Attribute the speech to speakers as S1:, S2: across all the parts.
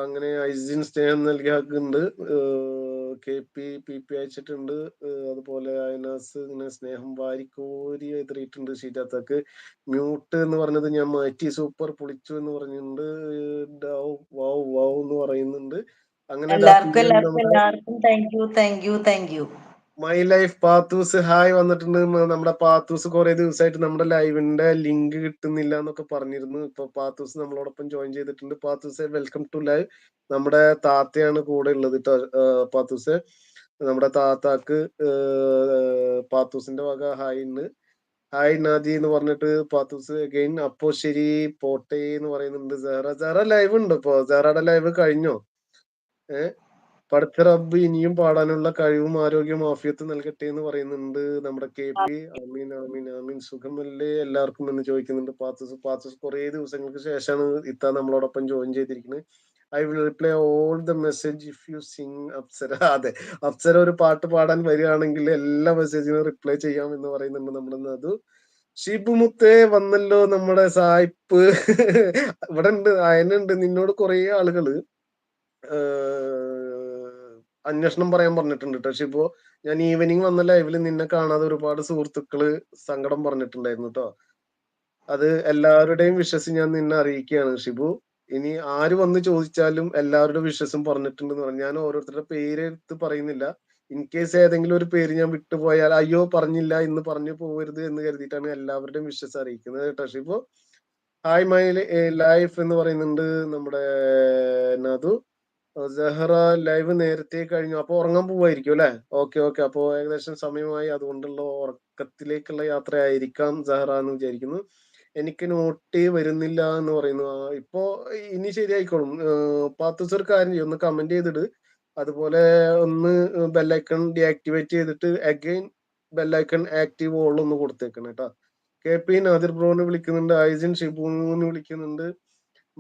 S1: അങ്ങനെ ഐസിൻ സ്നേഹം നൽകിയ ഹഗ്ഗുണ്ട്. പി അയച്ചിട്ടുണ്ട്. അതുപോലെ അയനാസ് ഇങ്ങനെ സ്നേഹം വാരിക്കോരി എതിറിയിട്ടുണ്ട്. ഷീജാത്താക്ക് മ്യൂട്ട് എന്ന് പറഞ്ഞത് ഞാൻ മാറ്റി, സൂപ്പർ പൊളിച്ചു എന്ന് പറഞ്ഞിട്ടുണ്ട്. വൗ വൗ എന്ന് പറയുന്നുണ്ട്. അങ്ങനെ
S2: എല്ലാവർക്കും thank you.
S1: My life Pathu's hi വന്നിട്ടുണ്ട്. നമ്മുടെ പാത്തൂസ് കുറെ ദിവസമായിട്ട് നമ്മുടെ ലൈവിന്റെ ലിങ്ക് കിട്ടുന്നില്ല എന്നൊക്കെ പറഞ്ഞിരുന്നു. ഇപ്പൊ പാത്തൂസ് നമ്മളോടൊപ്പം ജോയിൻ ചെയ്തിട്ടുണ്ട്. Pathus welcome to live. നമ്മുടെ താത്തയാണ് കൂടെ ഉള്ളത് കേട്ടോ. പാത്തൂസ് നമ്മുടെ താത്താക്ക് പാത്തൂസിന്റെ വക ഹായ് ഉണ്ട്. ഹായ് നാദി എന്ന് പറഞ്ഞിട്ട് പാത്തൂസ് അഗൈൻ. അപ്പോ ശരി പോട്ടെ എന്ന് പറയുന്നുണ്ട്. സെഹറ ലൈവ് ഉണ്ട്. ഇപ്പൊ സെഹറയുടെ ലൈവ് കഴിഞ്ഞോ? പടച്ച റബ്ബ് ഇനിയും പാടാനുള്ള കഴിവും ആരോഗ്യവും ആഫിയത്തും നൽകട്ടെ എന്ന് പറയുന്നുണ്ട് നമ്മുടെ KP. ആമീൻ ആമീൻ ആമീൻ. സുഖമല്ലേ എല്ലാവർക്കും എന്ന് ചോദിക്കുന്നുണ്ട് പാത്തൂസ് കുറെ ദിവസങ്ങൾക്ക് ശേഷമാണ് ഇത്ത നമ്മളോടൊപ്പം ജോയിൻ ചെയ്തിരിക്കുന്നത്. I will reply all the message if you sing Apsara. അതെ, അപ്സര ഒരു പാട്ട് പാടാൻ വരികയാണെങ്കിൽ എല്ലാ മെസ്സേജിനും റിപ്ലൈ ചെയ്യാം എന്ന് പറയുന്നുണ്ട് നമ്മുടെ അത്. ഷിബുമുത്തേ വന്നല്ലോ നമ്മുടെ സായിപ്പ്. ഇവിടെ ഉണ്ട്, അയനുണ്ട്. നിന്നോട് കുറെ ആളുകള് അന്വേഷണം പറയാൻ പറഞ്ഞിട്ടുണ്ട് കേട്ടോ ഷിബു. ഞാൻ ഈവനിങ് വന്ന ലൈവില് നിന്നെ കാണാതെ ഒരുപാട് സുഹൃത്തുക്കള് സങ്കടം പറഞ്ഞിട്ടുണ്ടായിരുന്നു കേട്ടോ. അത് എല്ലാവരുടെയും വിശ്വസ് ഞാൻ നിന്നെ അറിയിക്കുകയാണ് ഷിബു. ഇനി ആര് വന്ന് ചോദിച്ചാലും എല്ലാവരുടെ വിശ്വസും പറഞ്ഞിട്ടുണ്ടെന്ന് പറഞ്ഞു. ഞാൻ ഓരോരുത്തരുടെ പേര് എടുത്ത് പറയുന്നില്ല. ഇൻ കേസ് ഏതെങ്കിലും ഒരു പേര് ഞാൻ വിട്ടുപോയാൽ അയ്യോ പറഞ്ഞില്ല ഇന്ന് പറഞ്ഞു പോകരുത് എന്ന് കരുതിയിട്ടാണ് എല്ലാവരുടെയും വിശ്വസ് അറിയിക്കുന്നത് കേട്ടോ ഷിബു. ഹായ് മൈ ലൈഫ് എന്ന് പറയുന്നുണ്ട് നമ്മുടെ നദു. സെഹ്റ ലൈവ് നേരത്തെ കഴിഞ്ഞു, അപ്പൊ ഉറങ്ങാൻ പോവായിരിക്കും അല്ലെ? ഓക്കെ ഓക്കെ, അപ്പൊ ഏകദേശം സമയമായി, അതുകൊണ്ടുള്ള ഉറക്കത്തിലേക്കുള്ള യാത്ര ആയിരിക്കാം സെഹ്റ എന്ന് വിചാരിക്കുന്നു. എനിക്ക് നോട്ട് വരുന്നില്ല എന്ന് പറയുന്നു. ഇപ്പോ ഇനി ശരിയായിക്കോളും. പാത്തുസർ കാര്യം ചെയ്യും, ഒന്ന് കമന്റ് ചെയ്തിട്ട് അതുപോലെ ഒന്ന് ബെല്ലൈക്കൺ ഡീആക്ടിവേറ്റ് ചെയ്തിട്ട് അഗൈൻ ബെല്ലൈക്കൺ ആക്റ്റീവ് ഓൾ ഒന്ന് കൊടുത്തേക്കണം കേട്ടോ. KP നാദിർ ബ്രോന്ന് വിളിക്കുന്നുണ്ട്. ഐസിൻ ഷിബുന്ന് വിളിക്കുന്നുണ്ട്.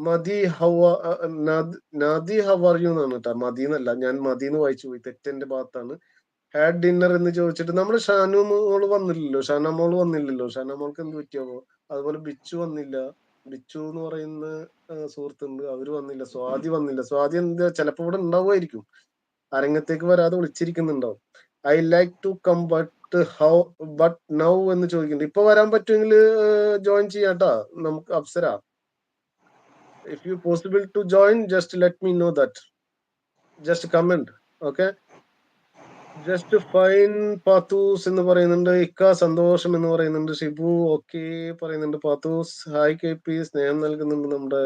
S1: മതി നാദി ഹൗ ആർ യു എന്നാണ് കേട്ടോ. മതി എന്നല്ല, ഞാൻ മതിന്ന് വായിച്ചു പോയി, തെറ്റെന്റെ ഭാഗത്താണ്. ഹാഡ് ഡിന്നർ എന്ന് ചോദിച്ചിട്ട് നമ്മുടെ ഷാനു മോള് വന്നില്ലല്ലോ, ഷാന മോള് വന്നില്ലല്ലോ. ഷാന മോൾക്ക് എന്ത് പറ്റിയാവോ? അതുപോലെ ബിച്ചു വന്നില്ല. ബിച്ചു എന്ന് പറയുന്ന സുഹൃത്തുണ്ട്, അവര് വന്നില്ല. സ്വാതി വന്നില്ല. സ്വാതി എന്താ ചിലപ്പോ ഇവിടെ ഉണ്ടാവുമായിരിക്കും, അരങ്ങത്തേക്ക് വരാതെ വിളിച്ചിരിക്കുന്നുണ്ടാവും. I like to come but now എന്ന് ചോദിക്കുന്നുണ്ട്. ഇപ്പൊ വരാൻ പറ്റുമെങ്കിൽ ജോയിൻ ചെയ്യാട്ടാ നമുക്ക് Apsara. If you possible to join, just let me know that. Just comment, okay? Just fine Pathu's എന്ന് പറയുന്നുണ്ട്. ഇക്ക സന്തോഷം എന്ന് പറയുന്നുണ്ട്. ഷിബു ഓക്കെ പറയുന്നുണ്ട്. പാത്തൂസ് ഹായ് KP സ്നേഹം നൽകുന്നുണ്ട് നമ്മുടെ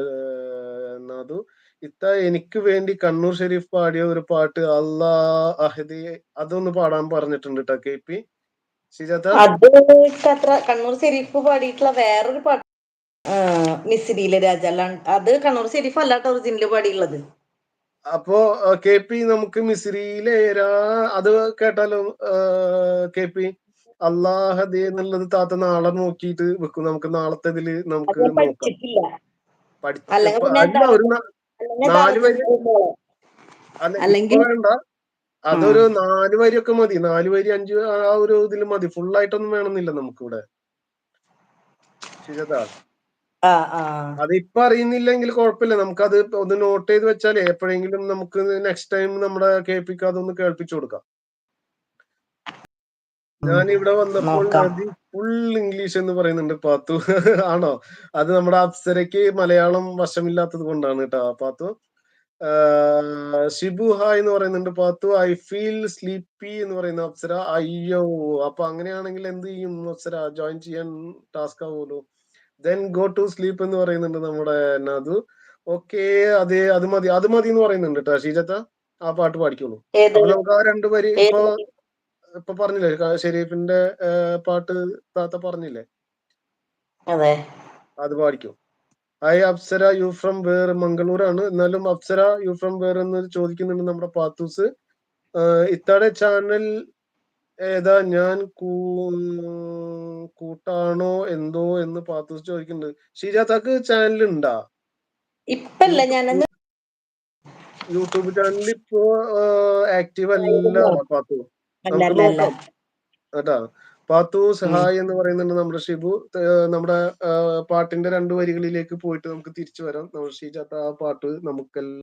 S1: നാദു. ഇത്ത എനിക്ക് വേണ്ടി കണ്ണൂർ ഷെരീഫ് പാടിയ ഒരു പാട്ട് അല്ലാ അഹദി അതൊന്ന് പാടാൻ പറഞ്ഞിട്ടുണ്ട് കേട്ടോ KP. ശരിയാത്ത
S2: അത് കണ്ണൂർ ഷെരീഫ് പാടിയിട്ടുള്ള വേറൊരു പാട്ട് മിസ്സിരിയിലെ രാജ, അത് കണ്ണൂർ ഷെരീഫ് അല്ലാത്ത ഒറിജിനൽ പാടിയുള്ളത്.
S1: അപ്പോ KP നമുക്ക് മിസ്രിയിലെ അത് കേട്ടാലോ KP? അള്ളാഹദേ എന്നുള്ളത് താത്ത നാളെ നോക്കിയിട്ട് വെക്കും. നമുക്ക് നാളത്തേതില് നമുക്ക് നോക്കാം. അല്ല ഒരു 4 വരി അല്ല ഇപ്പൊ വേണ്ട, അതൊരു 4 വരിയൊക്കെ മതി. 4 വരി 5 ആ ഒരു ഇതിൽ മതി. ഫുള്ളായിട്ടൊന്നും വേണമെന്നില്ല നമുക്കിവിടെ. ശരിയതാ. അതിപ്പോ അറിയുന്നില്ലെങ്കിൽ കുഴപ്പമില്ല, നമുക്കത് ഒന്ന് നോട്ട് ചെയ്ത് വെച്ചാലേ എപ്പോഴെങ്കിലും നമുക്ക് നെക്സ്റ്റ് ടൈം നമ്മുടെ KPക്ക് അതൊന്ന് കേൾപ്പിച്ചു കൊടുക്കാം. ഞാൻ ഇവിടെ വന്നപ്പോൾ നദി ഫുൾ ഇംഗ്ലീഷ് എന്ന് പറയുന്നുണ്ട് പാത്തു. ആണോ? അത് നമ്മുടെ അപ്സരയ്ക്ക് മലയാളം വശമില്ലാത്തത് കൊണ്ടാണ് കേട്ടോ പാത്തു. ഷിബു ഹായ് എന്ന് പറയുന്നുണ്ട് പാത്തു. ഐ ഫീൽ സ്ലീപ്പി എന്ന് പറയുന്ന അപ്സര. അയ്യോ, അപ്പൊ അങ്ങനെയാണെങ്കിൽ എന്ത് ചെയ്യും അപ്സര? ജോയിൻ ചെയ്യാൻ ടാസ്ക് ആവുമല്ലോ. ദെൻ ഗോ ടു സ്ലീപ്പ് എന്ന് പറയുന്നുണ്ട് നമ്മുടെ നദു. ഓക്കെ, അതെ അത് മതി എന്ന് പറയുന്നുണ്ട് കേട്ടോ ഷീജത്ത. ആ പാട്ട് പാടിക്കോളൂ. അപ്പൊ നമുക്ക് ആ 2 വരി ഇപ്പൊ പറഞ്ഞില്ലേ, ഷെരീഫിന്റെ പാട്ട് താത്ത പറഞ്ഞില്ലേ, അത് പാടിക്കോ. Hi Apsara, you from where? മംഗളൂരാണ്. എന്നാലും അപ്സര യു ഫ്രം വേർ എന്ന് ചോദിക്കുന്നുണ്ട് നമ്മുടെ പാത്തൂസ്. ഇത്താടെ ചാനൽ ഏതാ? ഞാൻ കൂട്ടാണോ എന്തോ എന്ന് പാത്തൂസ് ചോദിക്കുന്നുണ്ട്. ഷീജാത്താക്ക് ചാനൽ ഉണ്ടാ? യൂട്യൂബ് ചാനൽ ഇപ്പോ ആക്റ്റീവ് അല്ല പാത്തു. നമുക്ക് നോക്കാം കേട്ടാ. പാത്തൂസ് ഹായ് എന്ന് പറയുന്നുണ്ട് നമ്മുടെ ഷിബു. നമ്മുടെ പാട്ടിന്റെ 2 വരികളിലേക്ക് പോയിട്ട് നമുക്ക് തിരിച്ചു വരാം. നമ്മൾ ഷീജാത്ത ആ പാട്ട് നമുക്ക്